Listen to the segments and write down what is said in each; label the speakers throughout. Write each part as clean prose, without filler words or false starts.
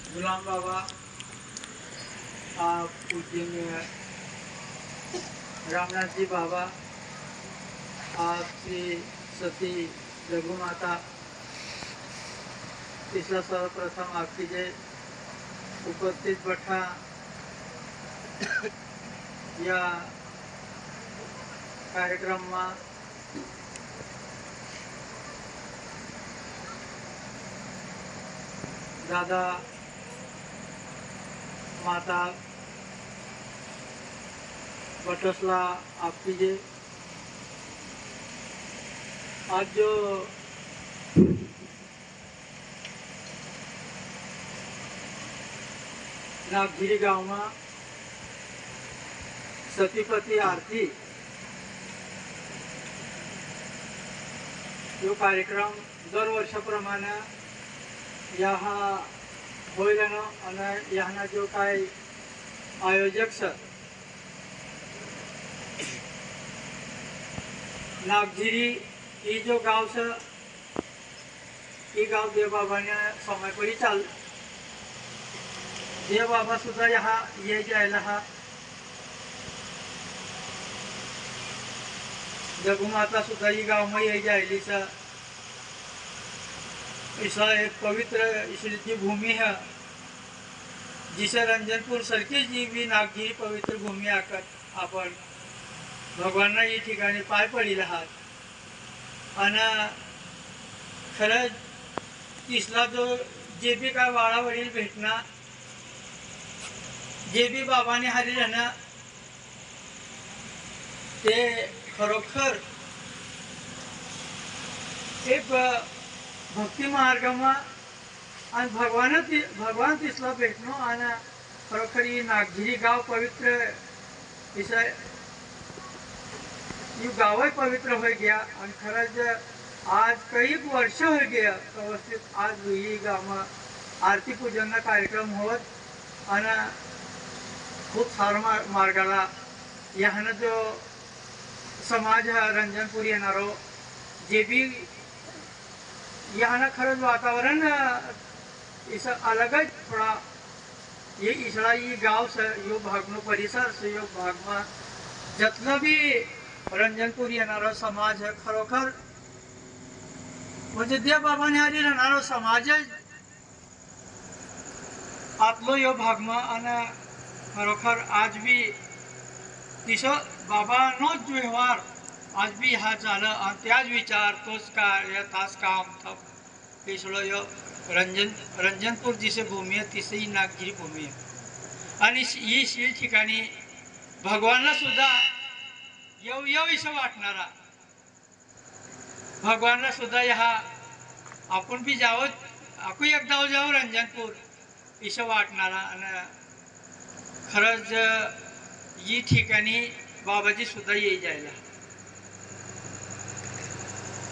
Speaker 1: गुलाम बाबा, पूजनीय रामनाथ जी बाबा, आप श्री सती जगुमाता, इसला सर्वप्रथम आपकी जय। उपस्थित बठा या कार्यक्रमમાં दादा माता बटसला आपकी जय। आज जो नागझिरी गांव में सतीपति आरती जो कार्यक्रम दर वर्षाप्रमाणे यहाँ होईलनो અને यहाँ जो काय आयोजक છે नागझिरी ये जो गाव છે ये गाव देव बाबा ने समय पर चाल देव बाबा सुद्धा यहाँ ये जायला हा जगुमाता सुद्धा ये गाव में ये जायली सा ऐसा एक पवित्र इसलिए भूमि है जिसे रंजनपुर सरके जी भी नागझिरी पवित्र भूमि आकर आपण भगवान ये ठिकाणी पाय पडील आहात आणि खरंच इसला जो जे भी काय वाळा वडील भेटना जे भी बाबाने हरी रहना ते खरोखर एक भक्ती मार्गमा आणि भगवान तिसला भेटनो आणि खरोखर ही नागझिरी गाव पवित्र इसा ये गाव पवित्र हो गया और खरंच आज कई वर्ष हो गया व्यवस्थित आज ही गाव में आरती पूजन कार्यक्रम होत आणि खूप सारा मार्गाला यहाँ जो समाज है रंजनपुर येणारो जे भी यहाँ खरंच वातावरण इस अलग थोड़ा ये इसला ये गाव से यो भागनो परिसर से यो भाग में जतना भी रंजनपुर येणारा समाज है खरोखर म्हणजे देव बाबाने आधी राहणारा समाज आतलो यो भाग में आणि खरोखर आज भी तिसो बाबा नोच व्यवहार आज भी हा चालला आणि त्याच विचार तोच कार्य तास काम थप इसलो यो रंजनपुर जिसे भूमी है तिसे ही नागझिरी भूमी है आणि ही ठिकाणी भगवानला सुद्धा येऊ इसं वाटणारा भगवानला सुद्धा यहाँ आपण भी जावं आपण एकदा जाऊ रंजनपुर इसं वाटणारा आणि खरंच ही ठिकाणी बाबाजी सुद्धा येई जायला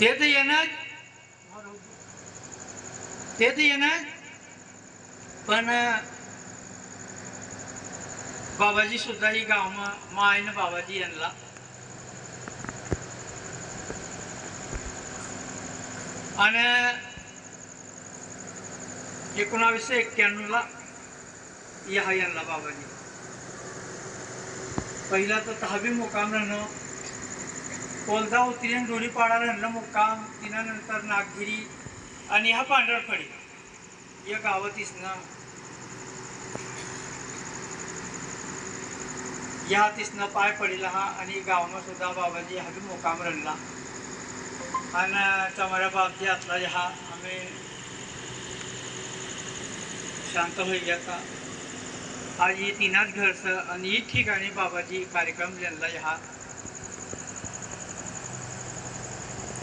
Speaker 1: ते तर येणार पण बाबाजी सुद्धा ही गाव मायन बाबाजी यांना आणि 1991 या यांना बाबाजी पहिला तर 10वी मुक्काम राहणं कोलदा उतरीन डोलीपाडा राहणं मुक्काम तिनानंतर नागझिरी आणि हा पांढरफळी या गावात इसनं या तिसनं पाय पडला हा आणि गावामध्ये सुद्धा बाबाजी हा भी मुक्काम राहला आणि चमारा बापजी आतला हा आम्ही शांत होई जाता आज ये तीनाच घरचं आणि ही ठिकाणी बाबाजी कार्यक्रम लेनला यहाँ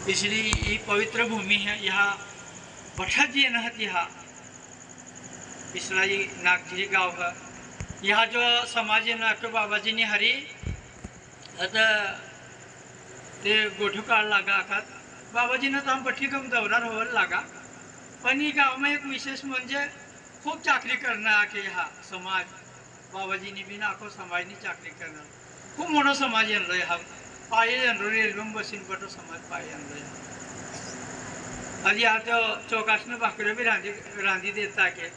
Speaker 1: इसलिए ये पवित्र भूमि है यहाँ बठा जी नहत यहाँ इसला ये नागझिरी गाव है यहाँ जो समाज है ना तो बाबाजी ने हरी आता ते गोठू काळ लागा आखात बाबाजीनं तर पट्टी कम दौरा होवर लागा पण ही गाव में एक विशेष म्हणजे खूप चाकरी करणं आखे हा समाज बाबाजीने भी आखो समाजनी चाकरी करणं खूप मोठा समाज आणलोय हा पाये आणलो रेल्वे बसीन पटो समाज पाये आणलोय आधी आता चौकाशनं भाकऱ्या बी रांधी देता के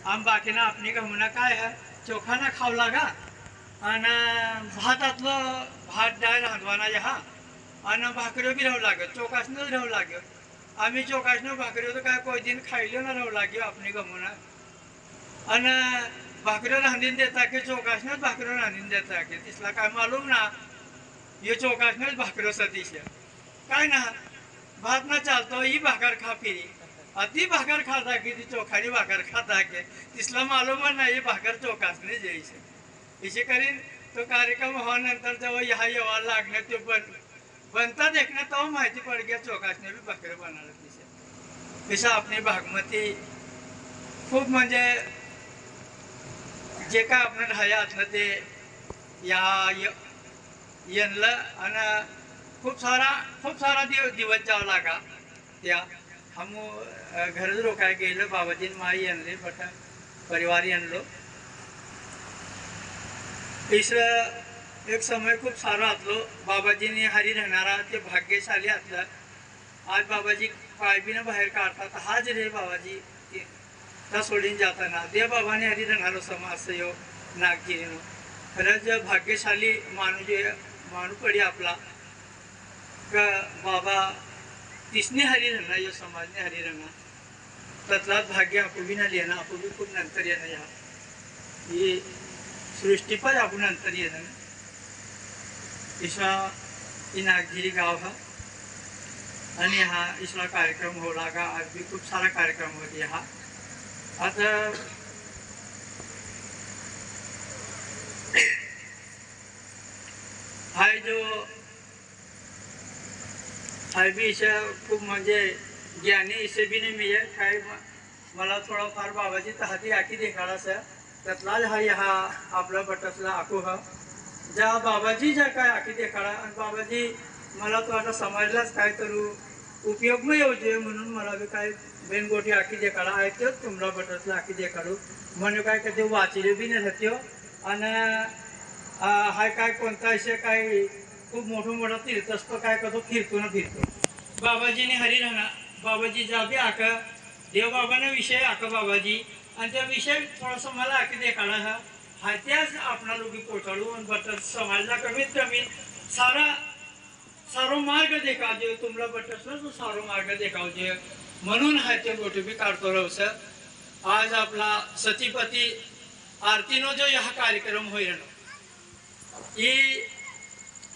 Speaker 1: आम बाकीना आपली का म्हणा काय है चोखा ना खाऊ लागा आणि भातातलं भात डाळ रांधवाना ह्या आणि भाकऱ्यो बी राहू लागत चोकासनंच राहू लागेल आम्ही चोकासनं भाकऱ्यो तर काय कोई दिन खायलो ना राहू लागेल आपली का म्हणा आणि भाकऱ्यो रांधून देता की चोकासनंच भाकऱ्यो रांधून देता की तिसला काय मालूम ना ये चोकासनंच भाकऱ्यो सतीश काय ना भात ना चालतो ही भाकर खा फिरी अति भाकर खाता की ती चोखानी भाकर खाता के तिसला मालूम नाही भाकर चोकासने जायचे इसे करीन तो कार्यक्रम होल्यानंतर जेव्हा ह्या येवा लागणे ते बनता देखणे तो माहिती पड गया चोकासने भी भाकर बनायला तिसे तसं आपली बागमती खूप म्हणजे जे काय आपण राहयात ना ते या येनलं आणि खूप सारा दिवस जावं लागा त्या हम घर रोकाय गेलो बाबाजी माई आणले बट परिवार आणलो तिसरं एक समय खूप सारं आतलो बाबाजीने हरी राहणारा ते भाग्यशाली आतलं आज बाबाजी पायबीनं बाहेर काढतात हाच रे बाबाजी त्या सोडून जाताना देव बाबाने हरी राहणारो समाज यो नागगिरीनो खरंच भाग्यशाली माणू पडी आपला का बाबा तिसने हरी रहना यो समाजने हरी रहना ततलात भाग्य आपू भी ना लेना आपू भी खूप नंतर येणं या ये सृष्टी पर आपण नंतर येणं इसला नागगिरी गाव हा आणि हा इसला कार्यक्रम हो लागा आज भी खूप सारा कार्यक्रम होते हा आता हा जो भी इसे खूप म्हणजे ज्ञानी इसे भी नाही मिळेल काय मला थोडाफार बाबाजी हाती आखी देखाडा सर त्यातला हा आपला बटसला आखू हा ज्या बाबाजी ज्या काय आखी देखाडा आणि बाबाजी मला तो आता समजलाच काय करू उपयोग नाही येऊ दे म्हणून मला बी काय बेनगोटी आखी देखाडा आहे तेच तुम्हाला बटसला आखी देखाडू म्हणून काय कधी वाचले बी नाही राहत्यो आणि हा काय कोणता असे काय खूप मोठा तीर्थस्थ काय करतो फिरतो बाबाजीने हरी राहणार बाबाजी जाबी आका देव बाबांना विषय आका बाबाजी आणि त्या विषय थोडासा मला आखी देखाडा हा त्याच आपणा लोकी पोचाडू आणि बटर समाजला कमीत कमी सारो मार्ग देखावजे तुम्हाला बटरसला तो सारो मार्ग देखावजे म्हणून हा ते गोष्टी बी काढतो रवस आज आपला सतीपती आरतीनो जो हा कार्यक्रम होईल ही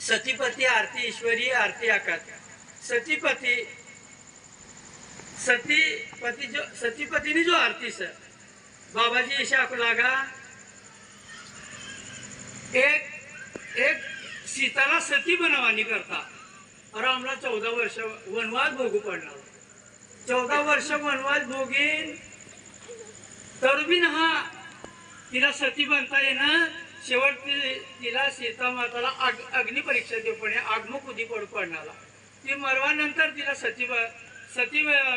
Speaker 1: सतीपती आरती ईश्वरी आरती आकात सतीपतीने जो आरती सर बाबाजी ऐसे आपको लगा एक सीताला सती बनवानी करता और आम्हाला 14 वर्ष वनवास भोगू पडणार 14 वर्ष वनवास भोगीन तर बी हा तिला सती बनता येणार शेवट तिला सीता माताला अग्निपरीक्षा देऊ पडणे आगमक उदी पडू पडणार ती मरवानंतर तिला सती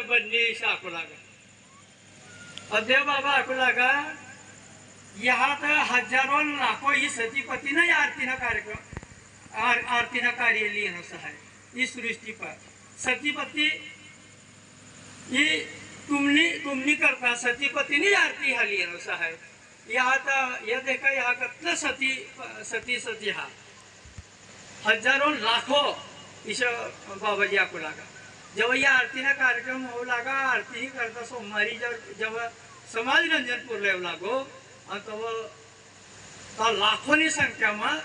Speaker 1: बनली आखू लागा अध्या बाबा आखू लागा ह्यात हजारो लाखो ही सतीपती नाही आरतीना कार्यक्रम आरतीना कार्य लिहिणं सहाय ही सृष्टी पर सतीपती ही तुम्ही करता सतीपतीने आरती हा लिहिणं सहाय या देखा या कतलं सती हा हजारो लाखो इस बाबाजी आखू लागा जेव्हा या आरतीना कार्यक्रम होऊ लागा आरती करता सोमवारी जेव्हा समाज रंजनपूरला येऊ लागो आणि तेव्हा लाखोनी संख्यामा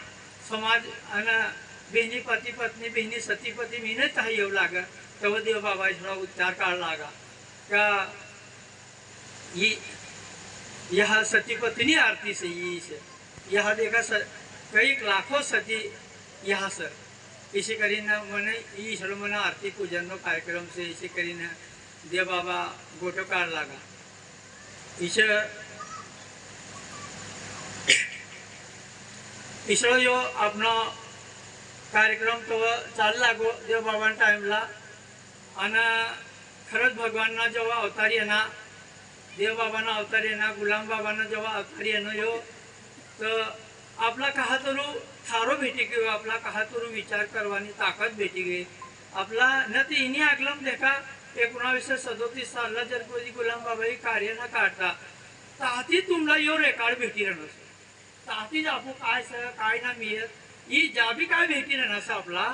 Speaker 1: समाज आणि बहिणी पती पत्नी बहिणी सतीपती मिनत हा येऊ लागा तेव्हा देव बाबाजीला उच्चार काढ लागा का यह सतीपत्नी आरती से यह देखा कई लाखों सती यहाँ सर इसी करीना मैंने ईश्वर मना आरती पूजन नो कार्यक्रम से इसी करीना देव बाबा गोटो कार लागा ईश्वर यो अपना कार्यक्रम तो चाल लागो देव बाबा टाइमला आणि खरंच भगवानना जेव्हा अवतार येणार देव बाबांना अवतार येणार गुलाम बाबांना जेव्हा अवतार येणं यो तर आपला काहातरू थारो भेटी गे आपला काहातरू विचार करवानी ताकद भेटी गे आपला न ते इनी आगलम देखा 1937 सालला जर कोणी गुलाम बाबा ही कार्य न काढता ताहती तुमला यो रेकॉर्ड भेटी राहणार ताहती आपू काय काय ना मिळत ही ज्या बी काय भेटी राहणार आपला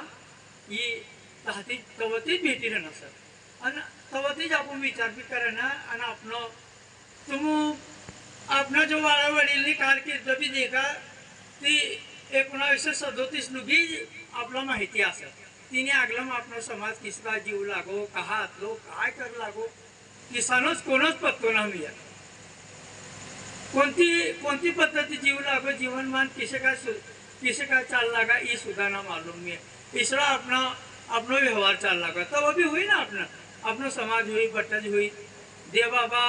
Speaker 1: ही ताहती तवतीच भेटी राहणार आणि तवतीच आपण विचार बी करा आणि आपण आपणा जो वाळा वडील कारकीर्द बी देखा ती 1937 नुगी आपला माहिती असत तिने आगलम आपला समाज किसका जीव लागो कहा लो काय कर लागो किसानच कोणच पत्तो ना मिळत कोणती पद्धती जीव लागो जीवनमान किसे का चाल लागा ही सुद्धा ना मालूम मी इसरा अपना व्यवहार चाल लागा तब अभी हुई ना अपना समाज हुई बट्टज हुई देवबाबा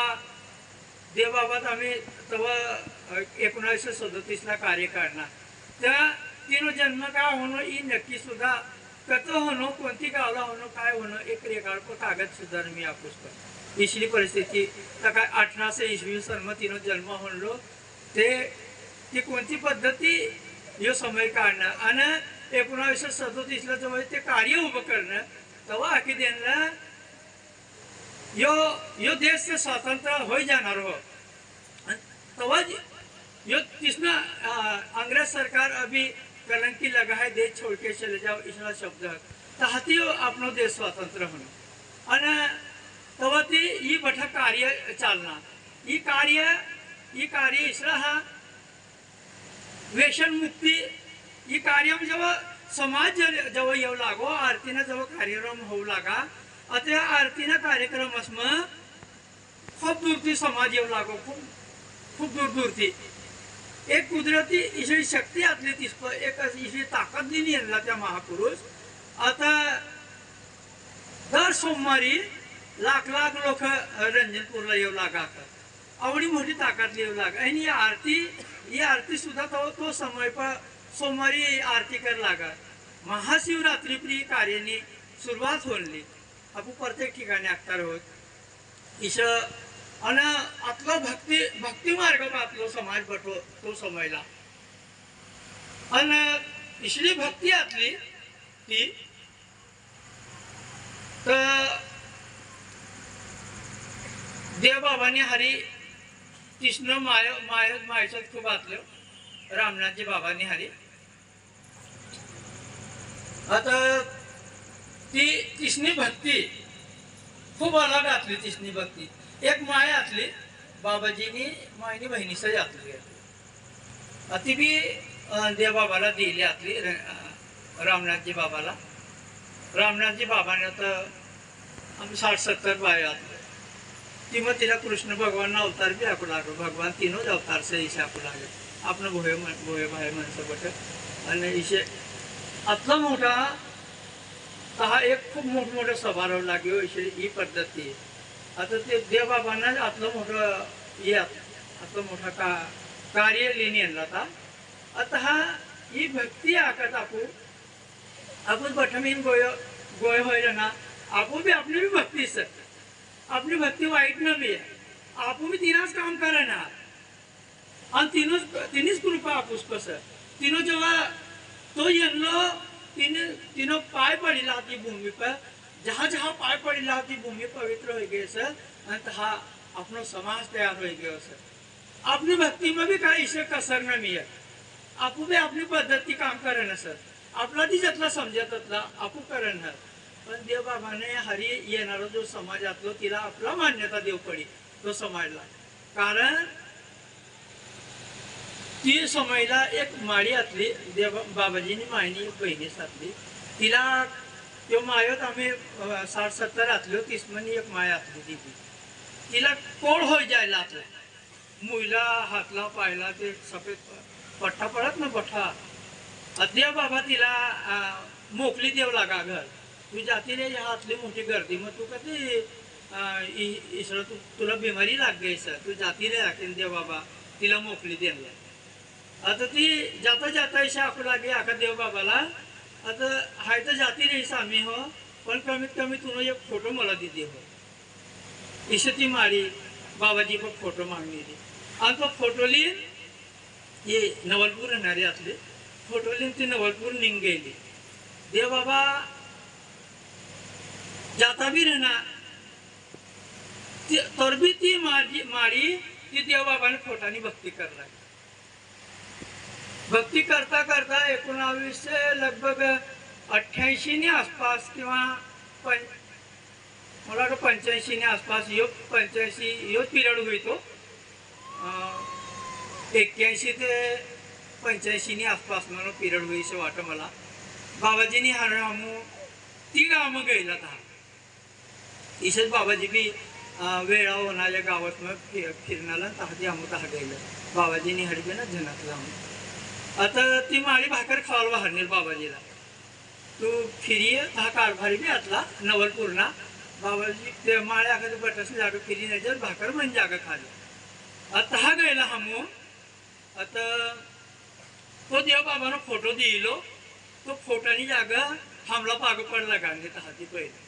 Speaker 1: आम्ही तव 1937 कार्य करणार त्या तीनो जन्म काय होणं ही नक्की सुद्धा कत होणं कोणती गावला होणं काय होणं एक रेकॉर्ड पर कागद सुद्धा मी आपूस कर इसली परिस्थिती तर काय 1800 ईस्वी सन तीनो जन्म होणलो ते ती कोणती पद्धती यो समय काढणं आणि 1937 ला जवळ ते कार्य उभं करणं तेव्हा आखी त्यांना यो देश से स्वतंत्र हो जाणार हो तेव्हा यो तिसना अंग्रेज सरकार अभी कलंकी लगा है देश छोड़ के चले जाओ इसला शब्द ताहती अपनो देश स्वतंत्र होणं आणि तेव्हा ती ही बठा कार्य चालना ही कार्य इसरा हा व्यसन मुक्ती ही कार्य जेव्हा समाज जेव्हा येऊ लागो आरतीनं जेव्हा कार्यक्रम होऊ लागा आता आरतीनं कार्यक्रम असं खूप दूरती समाज येऊ लागो खूप दूरती एक कुदरती ईश्वरी शक्ती आतली तिसप एक ईश्वरी ताकद दिली यांना त्या महापुरुष आता दर सोमवारी लाख लोक रंजनपूरला येऊ लागा आवडी मोठी ताकद येऊ लागा आणि ही आरती सुद्धा तो समय पर सोमवारी आरती कर लागा महाशिवरात्री प्रिय कार्याने सुरुवात होली आपण प्रत्येक ठिकाणी आखतार होत ईश आणि आपला भक्ती मार्ग आपला समाज बटो तो समयला आणि इसली भक्ती आतली ती तर देवबाबांनी हरी कृष्ण मायचं खूप आतलं रामनाथजी बाबांनी हरी आता ती तिसनी भक्ती खूप अलग आतली तिसनी भक्ती एक माय आतली बाबाजीनी मायनी बहिणीचं आतली ती बी देवबाबाला दिली आतली रामनाथजी बाबाने तर आम्ही 60-70 बाय आतले ती मग तिला कृष्ण भगवान अवतार बी आखू लागलो भगवान तीनोच अवतार से इशे आखू लागले आपण भोये बाहेर माणसं बट आणि इशे आतला मोठा हा एक खूप मोठमोठा समारोह लागेल ही पद्धती आता ते देवबाबांना आतलं मोठं हे आतलं मोठा कार्य लेणी आणला आता ही भक्ती आकत आपण बठमीन गोय होईल ना आपण बी आपली बी भक्ती आपली भक्ती वाईट न बी आपण बी तिनाच काम करणार आणि तिनेच कृपा आपूस कसं तिनं जेव्हा तो येणलो तिनं पाय पडिला ती भूमि पर जहाँ पाय पडिला ती भूमि पवित्र हो गए सर आणि हा अपनो समाज तयार हो गयो सर अपनी भक्ति में भी काही इसे कसर न मिळत आपू बी आपली पद्धती काम करेन सर आपला ती जतला समजतला आपू करेन पण देवबाबाने हरी येणारा जो समाजातलो तिला आपला मान्यता देव पडी तो समाजला कारण ती समयला एक माळी आतली देव बाबाजीनी मायनी बहिणी सातली तिला त्यो मायत आम्ही 60-70 आतलो तिसमनी एक माय आतली दिली तिला कोड होय जायला आतला मुईला हातला पायला ते सफेद पठ्ठा पडत ना पठ्ठा देव बाबा तिला मोकली देव लागा घर तू जाती रे हातली मोठी गर्दी मग तू कधी इसर तुला बिमारी लाग गई सर तू जाती रे राखेल देव बाबा तिला मोकली द्यायला आता ती जाता इशा आखू लागे आका देव बाबाला आता हाय तर जाती रे आम्ही हो पण कमीत कमी तुला एक फोटो मला दिली हो इशे ती मारी बाबाजी पण फोटो मागणी दी आणि तो फोटो लिहिन ये नवलपूर येणारे आतले फोटो लिहिन ती नवलपूर निघ गेली देव बाबा जाता भी रहना तर भी ती मारी ती देवबाबाने फोटाने भक्ती करला. भक्ती करता करता 1900 लगभग 88 आसपास किंवा मला वाटतं 85 आसपास यो 85 यो पिरियड होतो. 81 ते 85 आसपास म्हणून पिरियड होईचं वाटतं मला. बाबाजीनी हामू ती गावं गेला था इशेच बाबाजी बी वेळा होणाऱ्या गावात मग फिरण्याला तहाती आमू तहा गेलं बाबाजीनी हडबे ना जनातला. आता ती माळी भाकर खावायला वाहरणार बाबाजीला. तू फिरी हा कारभारी बी आतला नवलपूरना बाबाजी ते माळे आखा बटास जागा फिरी नाही जर भाकर म्हणजे जागा खाली. आता हा गेला हमू. आता तो देव बाबानं फोटो दिलो. तो फोटोनी जागा हमला पाग पडला गांधी हाती पहिले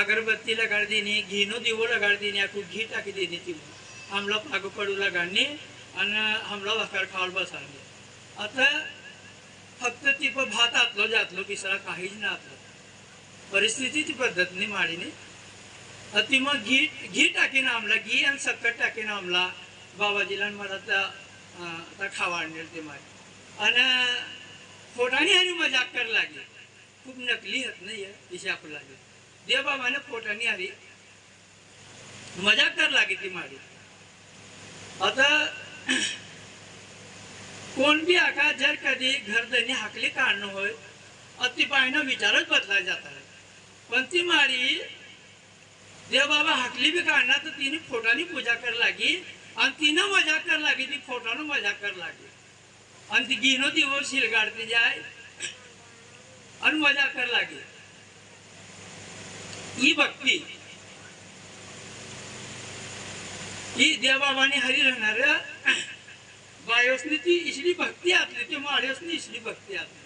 Speaker 1: अगरबत्ती लगाड देणे घीनो दिवो लगाड देणे आखू घी टाकी देणे ती हमला पाग पडू लगाडणे आणि हमला भाकर खावायला बसाडणे. आता फक्त ती पण भात आतलो जातलो पिसरा काहीच ना आतलो परिस्थिती ती पद्धतीने माडीने. ती मग घी टाकीन आमला घी आणि सक्कट टाकीन आमला बाबाजीला मला त्या खावा आणले ते मारी आणि फोटाने हरी मजाक कर लागली. खूप नकली हत नाही दिशा आपू लागली. देवबाबाने फोटाने हरी मजाक कर लागी ती मारी. आता कोण बी आका जर कधी घरधनी हाकली काढणं होय अति पायनं विचारच बदला जात आहे. पण ती मारी देवबाबा हाकली बी काढणार तर तिने फोटाने पूजा कर लागी आणि तिनं मजा कर लागी ती फोटानं मजा कर लागी आणि ती गिनो दिवो शिलगाडते जाय आणि मजा कर लागी. ही भक्ती ही देवबाबाने हरी राहणाऱ्या बायोसनी ती इसली भक्ती आतली ती माळ्योसनी इसली भक्ती आतली.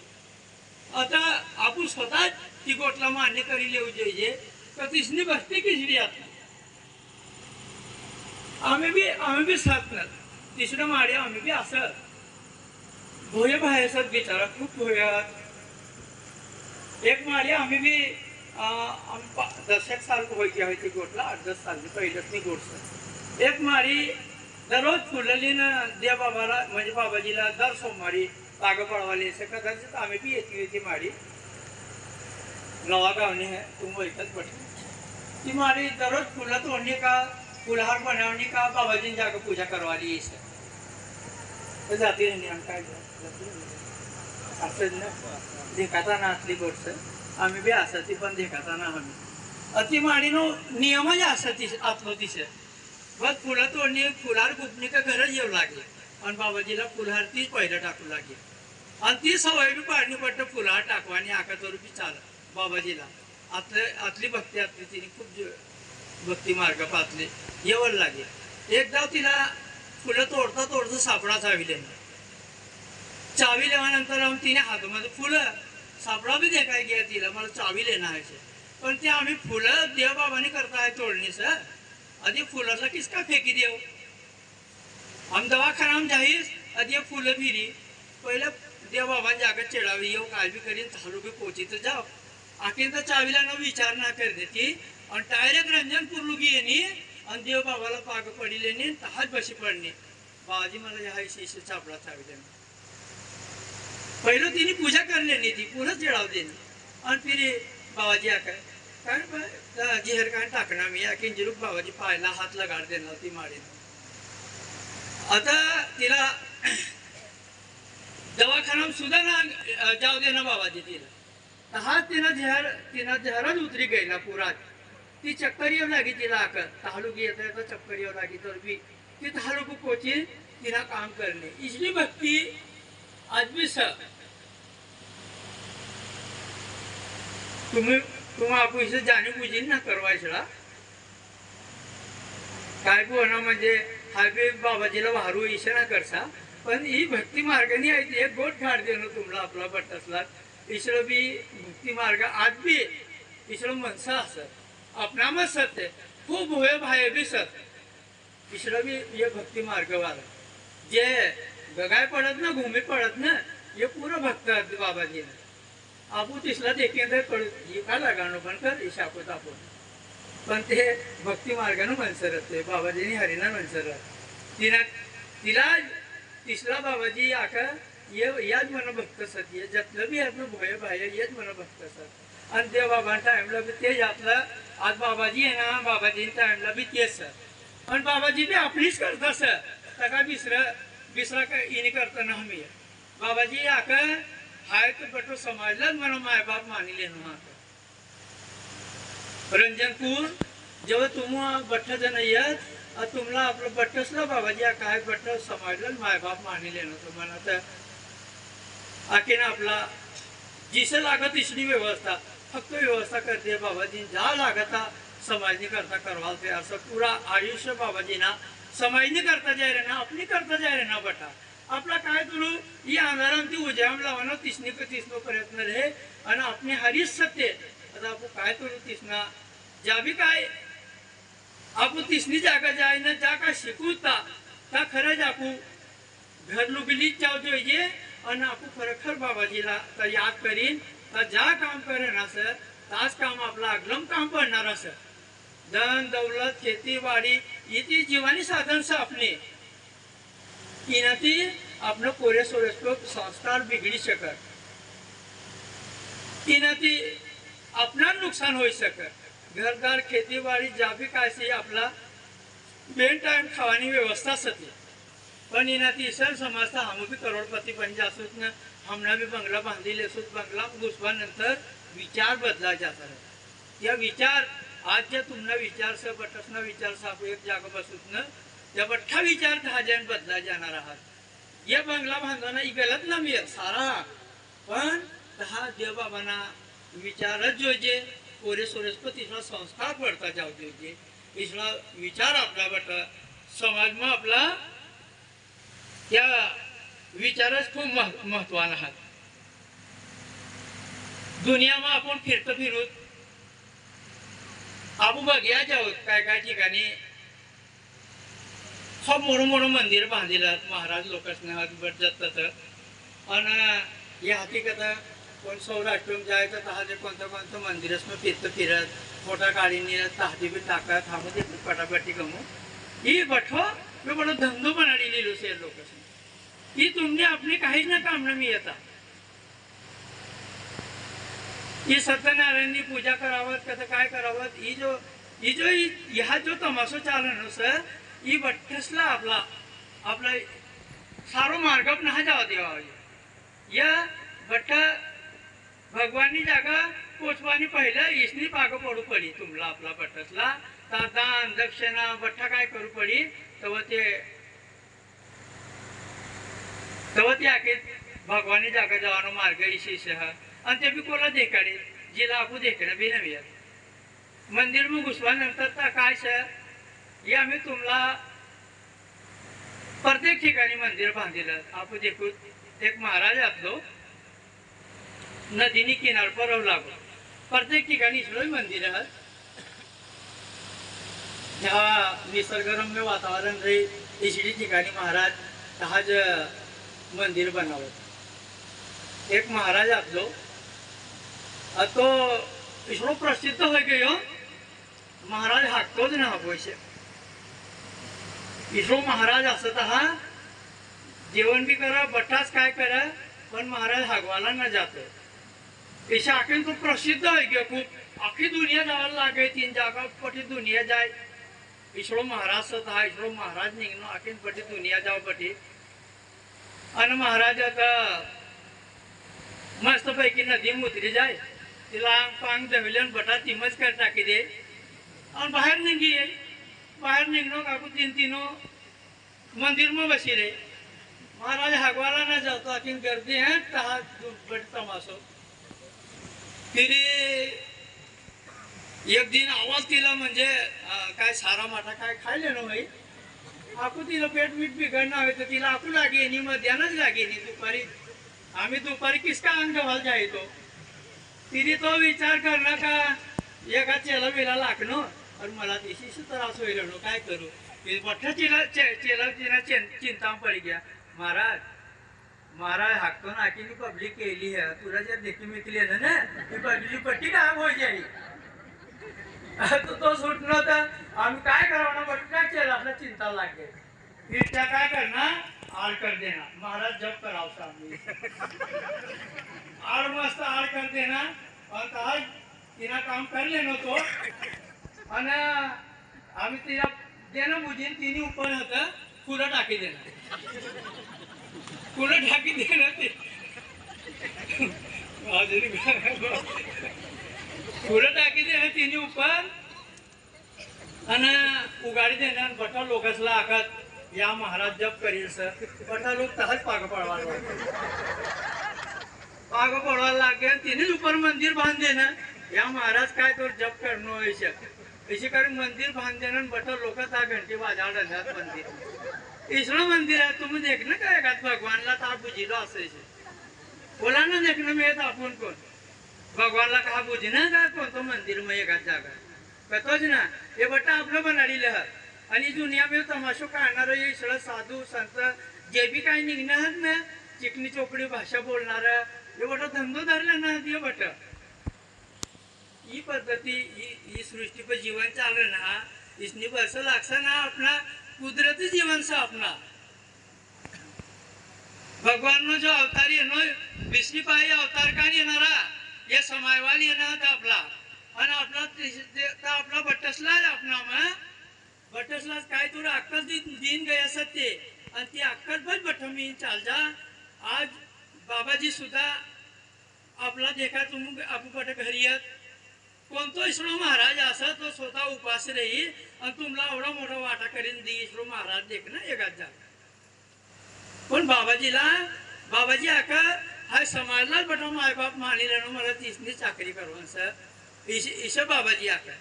Speaker 1: आता आपण स्वतः ती गोटला मान्य करी लिहू जायचे तर तिसनी भक्ती किसली आतली. आम्ही बी साथ ना तिसरं माडे आम्ही बी असं भोय बाहेर बिचारा खूप भोयात. एक माडे आम्ही बी 10 साल व्हायची आहे ती गोटला 8-10 साल पहिलंच नाही गोटचं. एक माडी दररोज फुलली ना देव बाबाला म्हणजे बाबाजीला दर सोमवारी पाग पडवाली असं कदाचित आम्ही बी येते ती माडी नवा गावने है तुम वैकत पट ती माडी दररोज फुलं तोडणी का फुलहार बनवणी का बाबाजी जागा पूजा करवाली असं जाती नियम काय असं ना देखाता ना असली गोष्ट आम्ही बी असं ती पण देखाता ना आम्ही अति माडीनो नियमच असं ती आतलो तिसे बस फुलं तोडणी फुलार गुपणी का गरज येऊ लागली आणि बाबाजीला फुलहार तीच पहिलं टाकू लागली आणि ती सवय बी पाडणी पडतं फुलहार टाकवा आणि आकातवर बी चाल बाबाजीला आतली भक्ती आतली तिने खूप भक्ती मार्ग पातले येवण लागेल. एकदा तिला फुलं तोडता सापडा चाविले चाविल्यानंतर तिने हातामध्ये फुलं सापडा बी देखाय घ्या तिला मला चावी लेना आहे पण ते आम्ही फुलं देवबाबाने करताय तोडणी सर आधी फुलाला किसका फेकी देव हम दवाखाना जाहीर आधी फुलं फिरी पहिलं देवबाबा जागा चढावी येऊ काय बी करीन 10 रुपये पोची तर जाव आखिर तर चावीला न विचार ना कर देती आणि डायरेक्ट रंजनपूर लुगी येणे आणि देवबाबाला पाग पडी लेणे तहाच बशी पडणे बाबाजी मला ह्या शिष्य चापडा चावी देणे पहिलं तिने पूजा करले नाही ती पुन्हा चढाव देणे आणि फिर बाबाजी आकाय काय जेहर काय टाकणार मी आखीन जिरूक बाबाजी पायला हात लगाड देणार ती माडीन. आता तिला दवाखाना सुद्धा ना जाऊ दे ना बाबाजी तिला हा तिनं जहरच उतरी गेला पुरात ती चक्कर येऊ लागी तिला आकर तहालुकी येत तर चक्कर येऊ लागी तर बी ती तहालुक पोची तिला काम करणे इसली भक्ती आज भी सर तुम आप इसे जाने बुझी ना करवायला काय बी होणार म्हणजे हा बी बाबाजीला वाहरू इशे ना करसा पण ही भक्ती मार्गाने आहे एक गोट घाट देणं तुम्हाला आपला बट्टसला इसरो बी भक्ती मार्ग आज बी इसरो मनसा असत आपणामच सत्य खूप होय भाय बी सत इसरो बी ये भक्ती मार्ग वाला जे गगाय पडत ना घुमी पडत ना ये पूर्ण भक्त बाबाजी ने आपू तिसला देखेंद्र पडत का लगाणं पण कर इशापत आपण पण ते भक्ती मार्गानं मनसरत बाबाजीने हरिना मनसरत तिनं तिला तिसरा बाबाजी आका याच म्हणा भक्त सत्य जतलं बी यातनं भोय बाहेर येत म्हणा भक्त सत आणि ते बाबा टाइमला बी ते यातलं आज बाबाजी आहे ना बाबाजी टाइमला बी तेच सर आणि बाबाजी बी आपलीच करता सर सगळा बिसरा का इने करताना हमी बाबाजी आका हाय तो बटो समाजलाच म्हणा माय बाप मानिले ना रंजनपूर जेव्हा तुम्हा बठ्ठ जण येत तुम्हाला आपलं बठ्ठसला बाबाजी काय बठ्ठ समाजला मायबाप मानिले ना तुम्हाला तर आखीन आपला जिसे लागत इसली व्यवस्था फक्त व्यवस्था करते बाबाजी ज्या लागता समाजनी करता करवाल ते असं पुरा आयुष्य बाबाजीना समाजनी करता जाय रे ना अपनी करता जाय रे ना बटा आपला काय तुलू ही अंधाराम ती उजाम लावणं तिसनो प्रयत्न रे आणि आपली हरीच सत्य आता आपण काय तुलू तिसना ज्या बी काय आपण तिसरी जागा जाय ना ज्या काय शिकवता त्या खरंच आपण घर लुगलीच जाऊ જોઈએ અને आपण खरोखर बाबाजीला तर याद करीन तर ज्या काम करे ना सर ताच काम आपला अगलम काम पडणार सर धन दौलत खेतीवाडी इथे जीवानी साधन से अपने इनाती अपने कोरे सोरेस को संस्कार बिगड़ी सकत इनाती अपना नुकसान हो सकत घरदार खेतीवाडी ज्या भी काय से आपला बेन टाइम खावानी व्यवस्था सती पण इनाती सर समजता हम भी करोड़पति बन जासूत न हमने भी बंगला बांधी लेसूत बंगला घुसवा नंतर विचार बदला जाता है या विचार आज जे तुमना विचार से बटसना विचार से आप एक जागा बसूत न या बठ्ठा विचार दहा जन बदला जाणार आहात या बंगला बांधवाना ही गलत ना मी सारा पण दहा देवबाबांना विचारच जोजे कोरे सोरेसपत इसला संस्कार पडता जाऊ जोजे इसला विचार आपला बट समाज में आपला या विचारच खूप महत्वान आहात दुनिया में आपण फिरतो फिरूत आपण बघया जाऊ काय काय ठिकाणी खूप मोठं मंदिर बांधिलात महाराज लोकांना जातात आणि या हकीकत कोण सौराष्ट्र जायचं तहाजे कोणतं मंदिरच मग फिरत फोटा काढीने तहाजी बी टाकत थांबते पटापटी गमू ही बठो मी बडो धंदो बनाडी लिहिलो से लोक ही तुमने अपनी काहीच ना काम न मी येता ही सत्यनारायणनी पूजा करावत कसं काय करावत ही जो ह्या जो तमाशो चालन सर ही बठ्ठसला आपला सारो मार्ग ना जावा देवा या बठ्ठ भगवानी जागा पोचवानी पहिलं इसनी पाग पडू पडी तुमला आपला बठ्ठसला तर दान दक्षिणा बठ्ठा काय करू पडी तेव्हा ते आखे भगवानी जागा जवानो मार्ग इशीसह आणि ते बी कोला देखाडे जिला आपू देखणं बी नव्हे मंदिर मग घुसवानंतर तर काय सर हे आम्ही तुम्हाला प्रत्येक ठिकाणी मंदिर बांधिलं आपण देखू एक महाराज आपलो नदीनी किनार पर लागो प्रत्येक ठिकाणी इसलोय मंदिर जेव्हा निसर्गरम्य वातावरण रही इसली ठिकाणी महाराज तहाज मंदिर बनावत एक महाराज आपलो तो इसलो प्रसिद्ध हो गयो महाराज हाकतोच ना पैसे इसरो महाराज असत हा जेवण बी करा बट्टाच काय करा पण महाराज हागवाला ना जातो ऐसा आखिर तो प्रसिद्ध है गया खूप आखी दुनिया जावा लागे तीन जागा पटी दुनिया जाए इसरो महाराज सता इसरो महाराज निघनो आखिर पटी दुनिया जाओ पटी आणि महाराज आता मस्त पैकी नदी उतरी जाए तिला पांग जमिलन बटा तिमच कर टाकी दे और बाहर निघी बाहर निघनो काकू तीनों मंदिर में बसी रहे महाराज हागवाला ना जातो आखिर गर्दी है तहा बट तमाशो फिर एक दिन आवाज तिला म्हणजे काय सारा माठा काय खायले ना भाई आकू तिला पेट मीठ बिघडणं हवे तर तिला आकू लागे नाही मध्यानच लागे नाही दुपारी आम्ही दुपारी किसका अंग घाल जायचो तिने तो विचार करला का एका चेला बिला लागणं और मला दिशी त्रास होईल काय करू मोठ्या चेला चिंता पडी गया महाराज हाकतो ना की पब्लिक केली है तुला जर देखी मिकली ना पब्लिक पट्टी काय हो जाई तो सुटलो तर आम्ही काय करावं ना बट काय चेला आपला चिंता लागे फिर क्या काय करना आड़ कर देना महाराज जब कराओ सामने आड़ मस्त आड़ कर देना और आज तिना काम कर लेनो तो आणि आम्ही तिला देणं बुजीन तिने उपर होतं फुलं टाकी देणं फुलं टाकी देणं ते फुलं टाकी देणं तिने उपर आणि उगाडी देणं आणि बटा लोकांसला आखात या महाराज जप करील सर बटा लोक तहाच पाग पडवायला लागेल तिनेच उपर मंदिर बांध देणं या महाराज काय तो जप करणं ऐसे करून मंदिर बांध देणं बटा लोक त्या घंटे बाजार रंगात मंदिर इसरो मंदिर है तुम्ही देखना काय का भगवानला ता बुझिलो असं बोला ना देखणं मिळत आपण कोण भगवानला का बुझिना का कोणतं मंदिर मग एकाच जागा कळतोच ना हे बटा आपलं बनाडील आणि दुनिया में तमाशो काढणार सगळं साधू संत जे बी काही निघणार ना चिकनी चोपडी भाषा बोलणार हे बटा धंदो धरलं ना ते बट ही पद्धती ही सृष्टि पर जीवन चाल रहा ना इसनी वर्ष लागसा ना अपना कुदरती जीवन से अपना भगवान नो जो अवतार येनो विष्णु पायी अवतार का येणारा ये समायवाल येणार आपला आणि आपला बट्टसला अपना मग बट्टसला काय तुला अक्कल दिन गया सत्य आणि ती अक्कल पण बट मी चाल जा आज बाबाजी सुद्धा आपला देखा तुम आपू बट घरी येत कोणतो इसरो महाराज असा तो स्वतः उपास राहील आणि तुम्हाला एवढा मोठा वाटा करीन दी इसरो महाराज देख ना एकाच जागा पण बाबाजी आका हा समाजला बटा माय बाप मानी रहनो मला तीसनी चाकरी करवान सर ईशा बाबाजी आका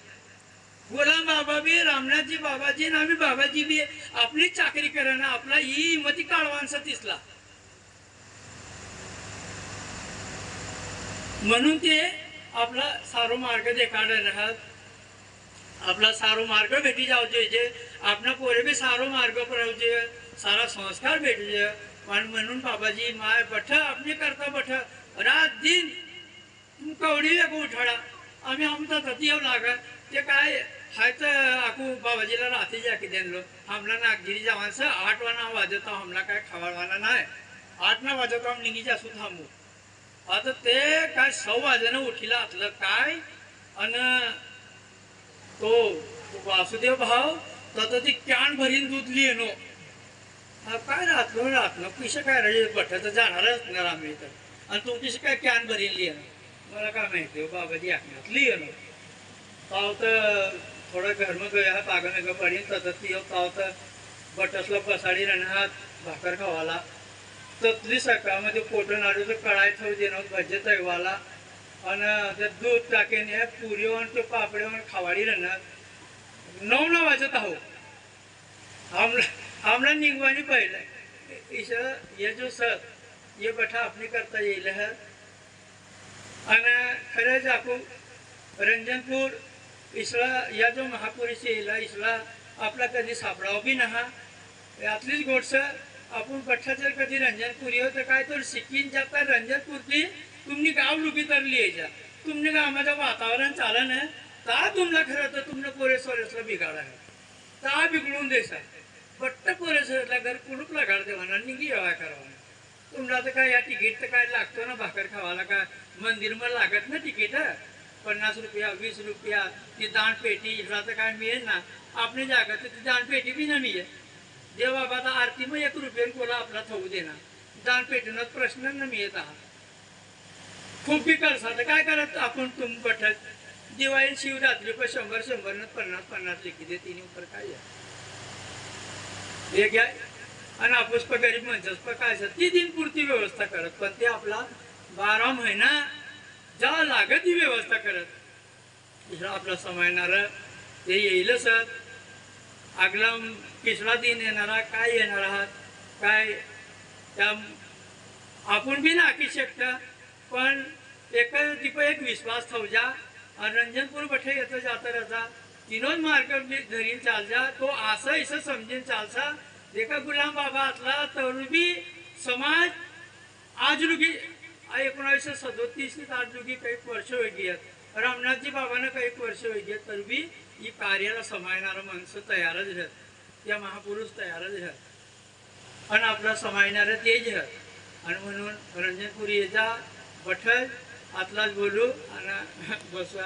Speaker 1: गुलाम बाबा भी रामनाथ जी बाबाजी ना भी बाबाजी भी अपनी चाकरी करना आपला ही हिम्मती काढवांचा तिसला म्हणून ते आपला सारो मार्ग देखाड राहत आपला सारो मार्ग भेटी जाऊ जे आपला पोरे भी सारो मार्ग पर सारा संस्कार भेटले म्हणून बाबाजी माय बठ आपली करता बठ रात दिन तुम कवडी को उठाडा आम्ही आमचा तती येऊ लागा ते काय हाय तर आकू बाबाजीला रात्री जाके देणलो हमला नागगिरी जावांस 8 वाना वाजता हमला काय खावाळवाना नाही 8 ना वाजता हम निघी जासू थांबू आता ते काय 6 वाजेनं उठीला आतलं काय आणि तो वासुदेव भाव तर ती कॅन भरीन दूध लिहिनो काय राहतलो पैसे काय राहिले बठाचं जाणारच असणार आम्ही तर आणि तुमची काय कॅन भरीन लिहिणं मला काय माहिती बाबाजी आखण्यात लिहिणं ताव तर थोडं घरम गया पागन पडीन ती ताव तर बटसला पसाडी राहणार भाकर खावाला ततली सकाळमध्ये पोटं नाडूचं कळाय ठेव देणं भज्जे तैवाला आणि ते दूध टाकेन हे पुरी आणि ते पापडे खावाडी राहणार 9 वाजत आहो हमला निगवानी पहले इस ये जो सर ये बठा अपने करता येईल है आणि खरंच आपण रंजनपूर इसला या जो महापुरुष येईल इसला आपला कधी सापडाव बी नहा यातलीच गोष्ट आपण बठ्ठा जर कधी रंजनपुरी होतं काय तर शिकीन जाता रंजनपूरची तुम्ही गाव लुकी तरली यायच्या तुमने गावाचं वातावरण चाललं ना ता तुम्हाला खरं तर तुमने पोरे सोरेसला बिघाड आहे ता बिघडून देसा बट्ट पोरेसला घर कुलूपला घाल देवाना निघी व्यवहार करावा तुम्हाला तर काय या तिकीट तर काय लागतो ना भाकर खावाला का मंदिर मध्ये लागत ना तिकीट 50 रुपया 20 रुपया ती दान पेटी इकडा तर काय मिळेल ना आपली जागा तर ती दान पेटी बी ना मिळेल देव बाबा आता आरती मग 1 रुपयान कोला आपला थवू देणार दान पेटीनं प्रश्न न मिळत आहात खूप बी करसा तर काय करत आपण तुम बठत दिवाळी शिवरात्री पण 100 न 50 लिखी दे तिने ऊपर काय हे घ्या आणि आपण पण गरीब माणसाच काय ती दिनपुरती व्यवस्था करत पण ते आपला 12 महिना ज्या लागत ही व्यवस्था करत आपला समायणार ते येईल सर आगला किसला दिन येणारा काय येणार आहात काय त्या आपण बी नाकी शकता पण एक विश्वास ठेवजा आणि रंजनपूर बठे येतं जाता राहता तीनोच मार्ग धरीन चाल जा तो असं इसं समजून चालसा देखा गुलाम बाबा आतला तर बी समाज आज लुगी 1937 आज लुगी काही वर्ष वेगळी आहेत रामनाथजी बाबांना काही वर्ष वेगळी तर बी ही कार्याला समायणारा माणसं तयारच राहत त्या महापुरुष तयारच राहत आणि आपला समायणारं तेज आणि म्हणून रंजनपुरी येजा बठल आतलाच बोलू आणि बसू.